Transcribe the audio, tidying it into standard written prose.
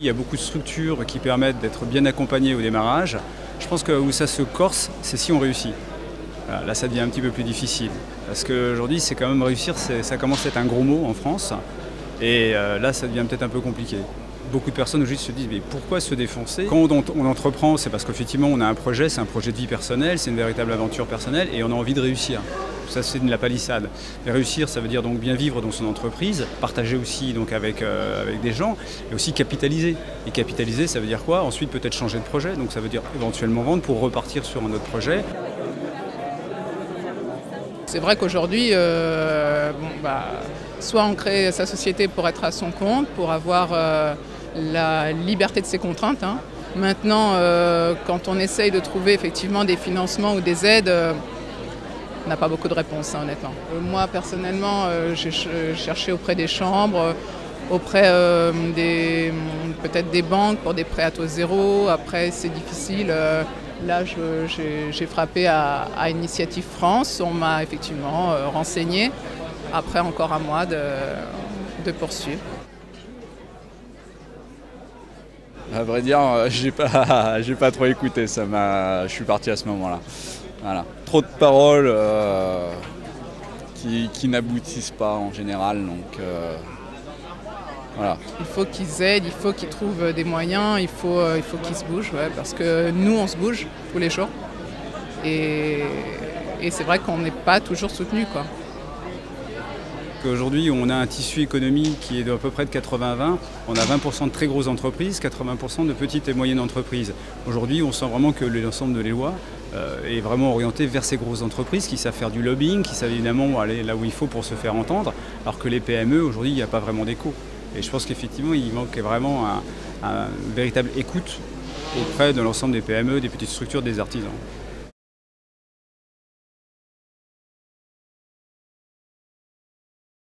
Il y a beaucoup de structures qui permettent d'être bien accompagnés au démarrage. Je pense que où ça se corse, c'est si on réussit. Voilà, là, ça devient un petit peu plus difficile. Parce qu'aujourd'hui, c'est quand même réussir, ça commence à être un gros mot en France. Et là, ça devient peut-être un peu compliqué. Beaucoup de personnes aujourd'hui se disent mais pourquoi se défoncer? Quand on entreprend, c'est parce qu'effectivement on a un projet, c'est un projet de vie personnelle, c'est une véritable aventure personnelle et on a envie de réussir. Ça c'est de la palissade. Mais réussir, ça veut dire donc bien vivre dans son entreprise, partager aussi donc avec des gens et aussi capitaliser. Et capitaliser, ça veut dire quoi? Ensuite peut-être changer de projet, donc ça veut dire éventuellement vendre pour repartir sur un autre projet. C'est vrai qu'aujourd'hui, soit on crée sa société pour être à son compte, pour avoir la liberté de ses contraintes. Hein. Maintenant, quand on essaye de trouver effectivement des financements ou des aides, on n'a pas beaucoup de réponses, hein, honnêtement. Moi, personnellement, j'ai cherché auprès des chambres, auprès peut-être des banques pour des prêts à taux zéro. Après, c'est difficile. Là, j'ai frappé à Initiative France. On m'a effectivement renseigné. Après, encore à moi de poursuivre. À vrai dire, j'ai pas trop écouté, je suis parti à ce moment-là. Voilà. Trop de paroles qui n'aboutissent pas en général, donc voilà. Il faut qu'ils aident, il faut qu'ils trouvent des moyens, il faut qu'ils se bougent, ouais, parce que nous, on se bouge tous les jours. Et c'est vrai qu'on n'est pas toujours soutenu, quoi. Aujourd'hui, on a un tissu économique qui est d'à peu près de 80-20. On a 20% de très grosses entreprises, 80% de petites et moyennes entreprises. Aujourd'hui, on sent vraiment que l'ensemble de l'Éloie est vraiment orienté vers ces grosses entreprises qui savent faire du lobbying, qui savent évidemment aller là où il faut pour se faire entendre, alors que les PME, aujourd'hui, il n'y a pas vraiment d'écho. Et je pense qu'effectivement, il manque vraiment une véritable écoute auprès de l'ensemble des PME, des petites structures, des artisans.